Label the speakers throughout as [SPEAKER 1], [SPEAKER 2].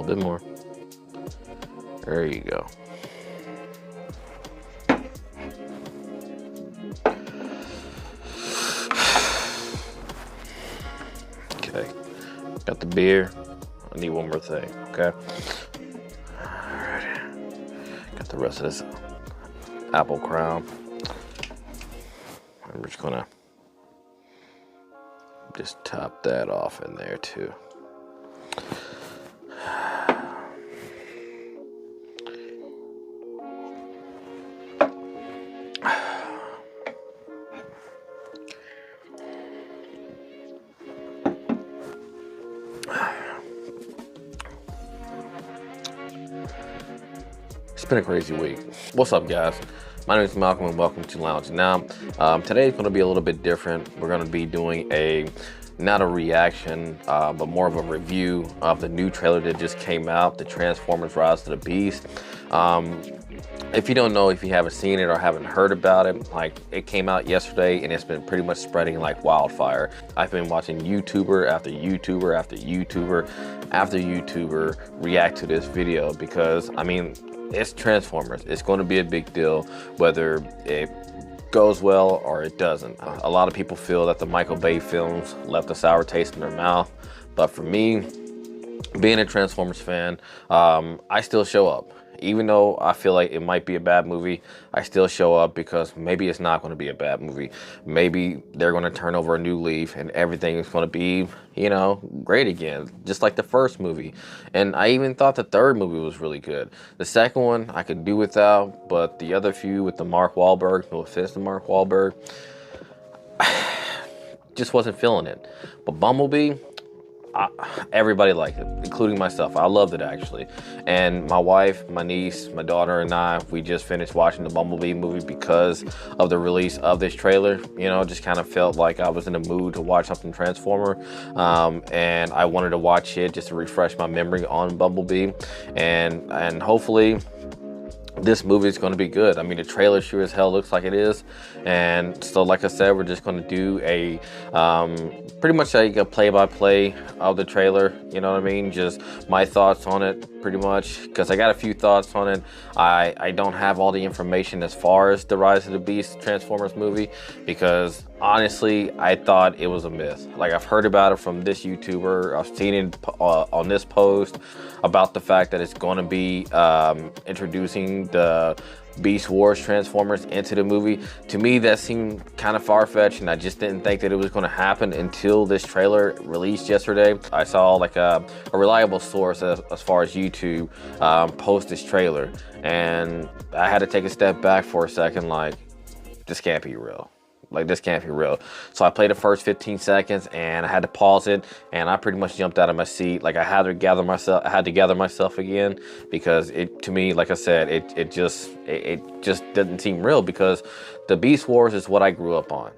[SPEAKER 1] bit more. There you go. Okay, got the beer. I need one more thing, okay? Alright, got the rest of this apple crown. I'm just gonna just top that off in there too. It's been a crazy week. What's up, guys? My name is Malcolm and welcome to Loung'n. Now, today is going to be a little bit different. We're going to be doing not a reaction, but more of a review of the new trailer that just came out, the Transformers Rise of the Beast. If you don't know, if you haven't seen it or haven't heard about it, like, it came out yesterday and it's been pretty much spreading like wildfire. I've been watching YouTuber after YouTuber after YouTuber after YouTuber react to this video because, I mean, it's Transformers. It's going to be a big deal whether it goes well or it doesn't. A lot of people feel that the Michael Bay films left a sour taste in their mouth, but for me, being a Transformers fan, I still show up. Even though I feel like it might be a bad movie, I still show up because maybe it's not going to be a bad movie. Maybe they're going to turn over a new leaf and everything is going to be, you know, great again, just like the first movie. And I even thought the third movie was really good. The second one I could do without, but the other few with the Mark Wahlberg, no offense to Mark Wahlberg, just wasn't feeling it. But Bumblebee, everybody liked it, including myself. I loved it, actually. And my wife, my niece, my daughter, and I, we just finished watching the Bumblebee movie because of the release of this trailer. You know, just kind of felt like I was in the mood to watch something Transformer. And I wanted to watch it just to refresh my memory on Bumblebee. And hopefully this movie is going to be good. I mean, the trailer sure as hell looks like it is. And so, like I said, we're just going to do a pretty much like a play-by-play of the trailer. You know what I mean? Just my thoughts on it, pretty much, because I got a few thoughts on it. I don't have all the information as far as the Rise of the Beast Transformers movie, because honestly, I thought it was a myth. Like, I've heard about it from this YouTuber. I've seen it on this post about the fact that it's going to be introducing the Beast Wars Transformers into the movie. To me, that seemed kind of far-fetched, and I just didn't think that it was going to happen until this trailer released yesterday. I saw like a reliable source as far as YouTube post this trailer, and I had to take a step back for a second, like, this can't be real. Like, this can't be real. So I played the first 15 seconds and I had to pause it, and I pretty much jumped out of my seat. Like, I had to gather myself again, because it, to me, like I said, it just didn't seem real, because the Beast Wars is what I grew up on.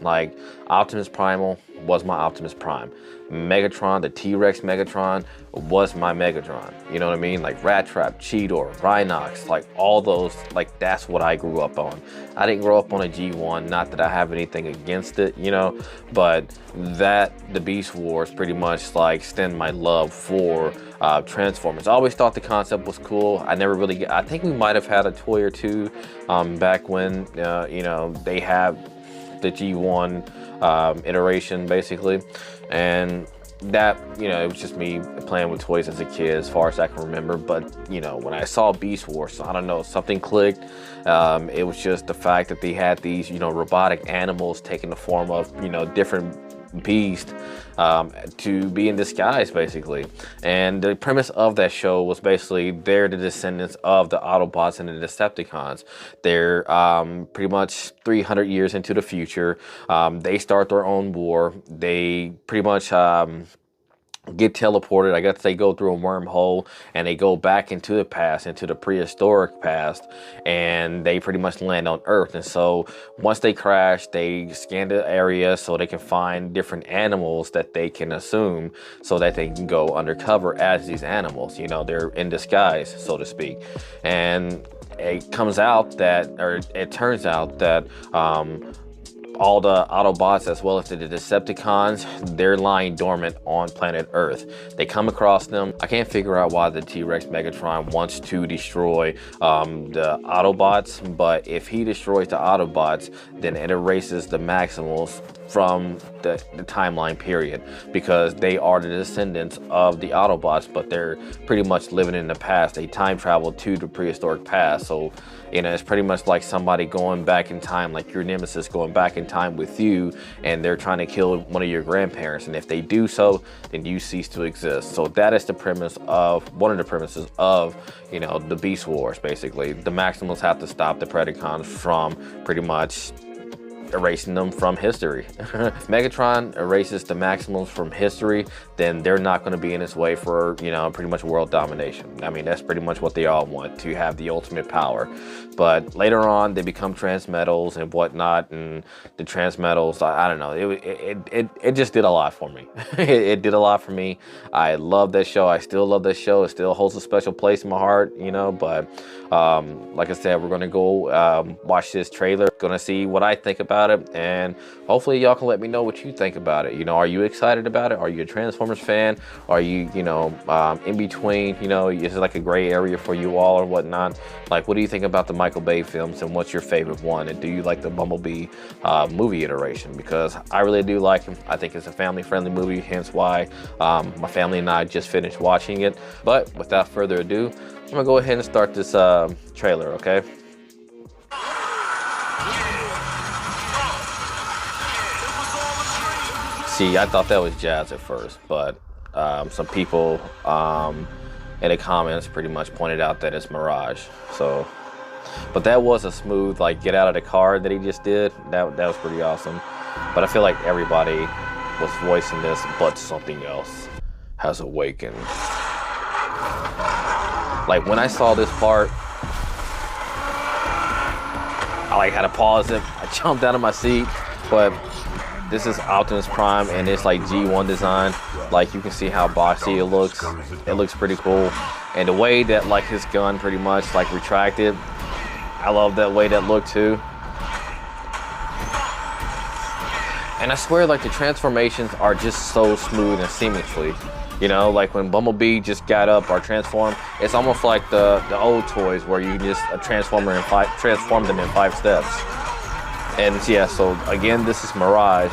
[SPEAKER 1] Like, Optimus Primal was my Optimus Prime. Megatron, the T-Rex Megatron, was my Megatron. You know what I mean? Like Rat Trap, Cheetor, Rhinox, like all those, like, that's what I grew up on. I didn't grow up on a G1, not that I have anything against it, you know, but the Beast Wars pretty much like stemmed my love for Transformers. I always thought the concept was cool. I never really, I think we might have had a toy or two back when, you know, they have the G1 iteration, basically. And that, you know, it was just me playing with toys as a kid, as far as I can remember. But, you know, when I saw Beast Wars, I don't know, something clicked. It was just the fact that they had these, you know, robotic animals taking the form of, you know, different beast to be in disguise, basically. And the premise of that show was basically they're the descendants of the Autobots and the Decepticons. They're pretty much 300 years into the future. They start their own war. They pretty much get teleported. I guess they go through a wormhole and they go back into the past, into the prehistoric past, and they pretty much land on Earth. And so once they crash, they scan the area so they can find different animals that they can assume, so that they can go undercover as these animals. You know, they're in disguise, so to speak. And it turns out that all the Autobots as well as the Decepticons, they're lying dormant on planet Earth. They come across them. I can't figure out why the T-Rex Megatron wants to destroy the Autobots, but if he destroys the Autobots, then it erases the Maximals from the timeline period, because they are the descendants of the Autobots, but they're pretty much living in the past. They time travel to the prehistoric past. So, you know, it's pretty much like somebody going back in time, like your nemesis going back in time with you, and they're trying to kill one of your grandparents. And if they do so, then you cease to exist. So that is the premise of, one of the premises of, you know, the Beast Wars, basically. The Maximals have to stop the Predacons from pretty much erasing them from history. If Megatron erases the Maximals from history, then they're not going to be in his way for, you know, pretty much world domination. I mean, that's pretty much what they all want, to have the ultimate power. But later on, they become transmetals and whatnot, and the transmetals, I don't know, it just did a lot for me. It did a lot for me. I love that show. I still love that show. It still holds a special place in my heart, you know. But like I said, we're gonna go watch this trailer, gonna see what I think about it, and hopefully y'all can let me know what you think about it. You know, are you excited about it? Are you a Transformers fan? Are you, you know, in between? You know, is it like a gray area for you all or whatnot? Like, what do you think about the Michael Bay films, and what's your favorite one? And do you like the Bumblebee movie iteration? Because I really do like him. I think it's a family-friendly movie, hence why my family and I just finished watching it. But without further ado, I'm gonna go ahead and start this trailer, okay? See, I thought that was Jazz at first, but some people in the comments pretty much pointed out that it's Mirage. So, but that was a smooth, like, get out of the car that he just did. That was pretty awesome. But I feel like everybody was voicing this, but something else has awakened. Like, when I saw this part, I like had to pause it. I jumped out of my seat, but this is Optimus Prime, and it's like G1 design. Like, you can see how boxy it looks. It looks pretty cool. And the way that, like, his gun pretty much like retracted, I love that way that looked too. And I swear, like, the transformations are just so smooth and seamlessly. You know, like when Bumblebee just got up or transformed, it's almost like the old toys where you just transform them in 5 steps. And yeah, so again, this is Mirage.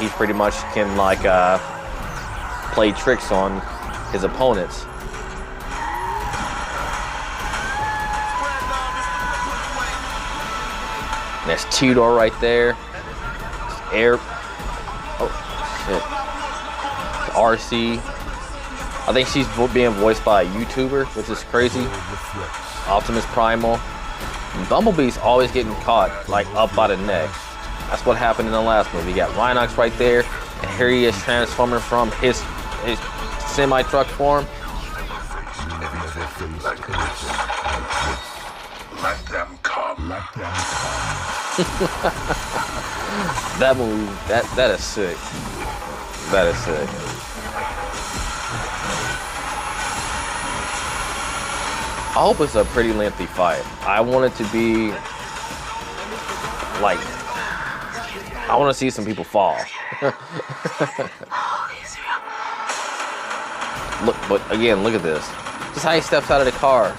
[SPEAKER 1] He pretty much can, like, play tricks on his opponents. There's Tudor right there. Oh shit. RC. I think she's being voiced by a YouTuber, which is crazy. Optimus Primal. Bumblebee's always getting caught, like, up by the neck. That's what happened in the last movie. You got Rhinox right there, and here he is transforming from his semi-truck form.
[SPEAKER 2] Let them come. Let them come.
[SPEAKER 1] That movie, that is sick. That is sick. I hope it's a pretty lengthy fight. I want it to be like, I want to see some people fall. Look, but again, look at this. Just how he steps out of the car.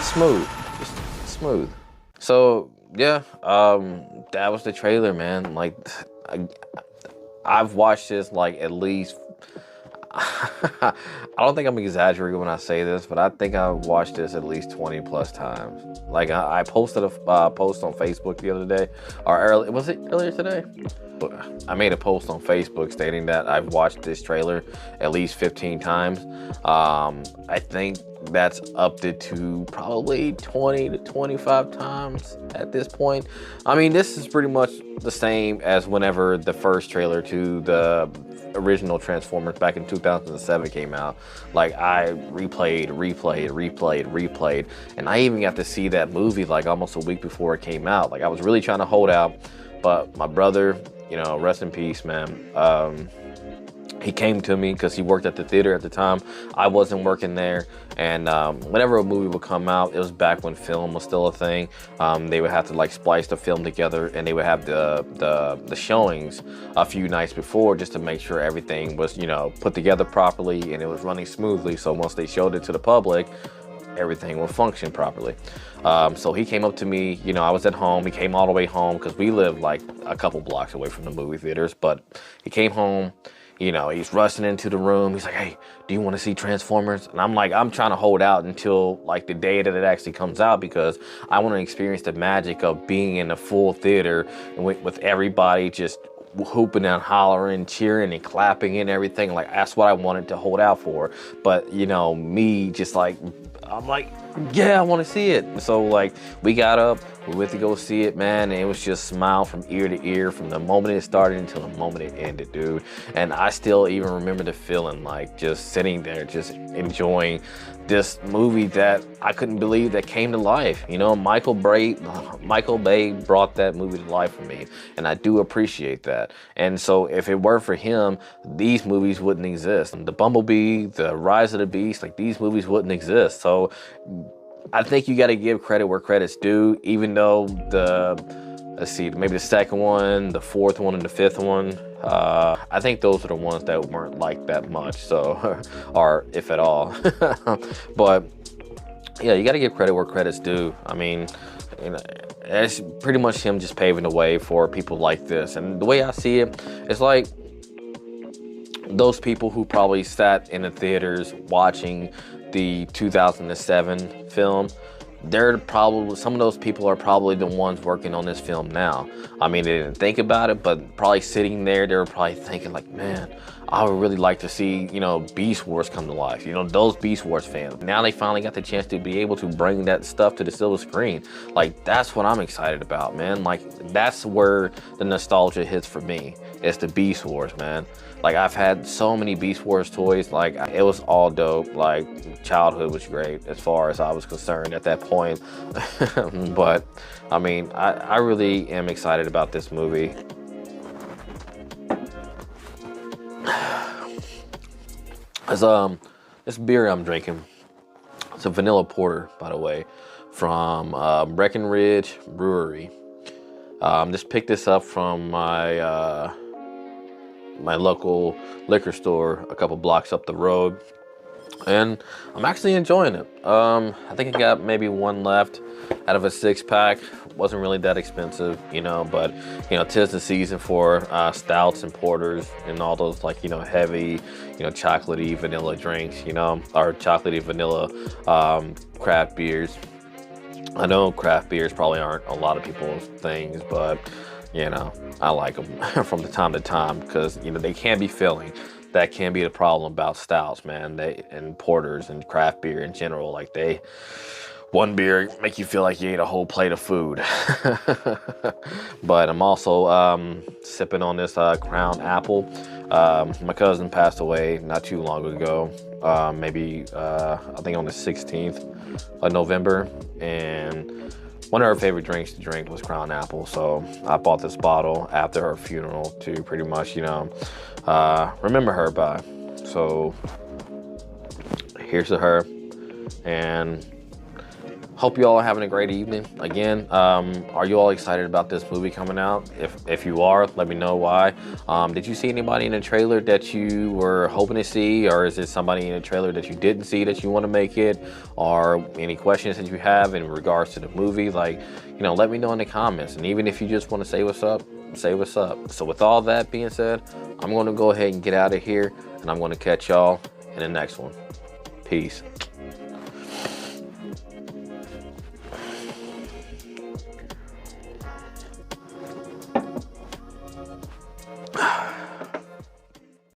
[SPEAKER 1] Smooth, just smooth. So yeah, that was the trailer, man. Like, I've watched this like at least, I don't think I'm exaggerating when I say this, but I think I've watched this at least 20 plus times. Like, I posted a post on Facebook the other day, or was it earlier today? I made a post on Facebook stating that I've watched this trailer at least 15 times. I think that's upped it to probably 20 to 25 times at this point. I mean, this is pretty much the same as whenever the first trailer to the original Transformers back in 2007 came out. Like, I replayed, and I even got to see that movie like almost a week before it came out. Like, I was really trying to hold out, but my brother, you know, rest in peace, man. He came to me because he worked at the theater at the time. I wasn't working there. And whenever a movie would come out, it was back when film was still a thing. They would have to like splice the film together, and they would have the showings a few nights before just to make sure everything was, you know, put together properly and it was running smoothly. So once they showed it to the public, everything will function properly. So he came up to me, you know, I was at home. He came all the way home because we live like a couple blocks away from the movie theaters, but he came home. You know, he's rushing into the room. He's like, hey, do you want to see Transformers? And I'm like, I'm trying to hold out until like the day that it actually comes out because I want to experience the magic of being in a full theater and with everybody just hooping and hollering, cheering and clapping and everything. Like, that's what I wanted to hold out for. But, you know, me just like, I'm like, yeah, I want to see it. So like, we got up, we went to go see it, man, and it was just smile from ear to ear from the moment it started until the moment it ended, dude. And I still even remember the feeling, like just sitting there, just enjoying this movie that I couldn't believe that came to life. You know, Michael Bay brought that movie to life for me, and I do appreciate that. And so if it were for him, these movies wouldn't exist. The Bumblebee, the Rise of the Beast, like these movies wouldn't exist. So I think you got to give credit where credit's due, even though let's see, maybe the second one, the fourth one, and the fifth one, I think those are the ones that weren't like that much, so, or if at all. But yeah, you got to give credit where credit's due. I mean, you know, it's pretty much him just paving the way for people like this. And the way I see it, it's like those people who probably sat in the theaters watching the 2007 film, they're probably, some of those people are probably the ones working on this film now. I mean, they didn't think about it, but probably sitting there, they were probably thinking like, man, I would really like to see, you know, Beast Wars come to life. You know, those Beast Wars fans. Now they finally got the chance to be able to bring that stuff to the silver screen. Like, that's what I'm excited about, man. Like, that's where the nostalgia hits for me. It's the Beast Wars, man. Like, I've had so many Beast Wars toys. Like, it was all dope. Like, childhood was great as far as I was concerned at that point. But, I mean, I really am excited about this movie. This beer I'm drinking, it's a vanilla porter, by the way, from Breckenridge Brewery. Just picked this up from my local liquor store a couple blocks up the road, and I'm actually enjoying it. I think I got maybe one left out of a 6-pack. Wasn't really that expensive, you know, but you know, 'tis the season for stouts and porters and all those, like, you know, heavy, you know, chocolatey vanilla drinks, you know, or chocolatey vanilla craft beers. I know craft beers probably aren't a lot of people's things, but you know, I like them from the time to time because, you know, they can be filling. That can be the problem about stouts, man. And porters and craft beer in general, like one beer make you feel like you ate a whole plate of food. But I'm also sipping on this Crown Apple. My cousin passed away not too long ago, maybe I think on the 16th of November, and one of her favorite drinks to drink was Crown Apple. So I bought this bottle after her funeral to pretty much, you know, remember her by. So here's to her, and hope you all are having a great evening. Again, are you all excited about this movie coming out? If you are, let me know why. Did you see anybody in the trailer that you were hoping to see, or is it somebody in the trailer that you didn't see that you want to make it, or any questions that you have in regards to the movie? Like, you know, let me know in the comments. And even if you just want to say what's up, say what's up. So with all that being said, I'm going to go ahead and get out of here, and I'm going to catch y'all in the next one. Peace.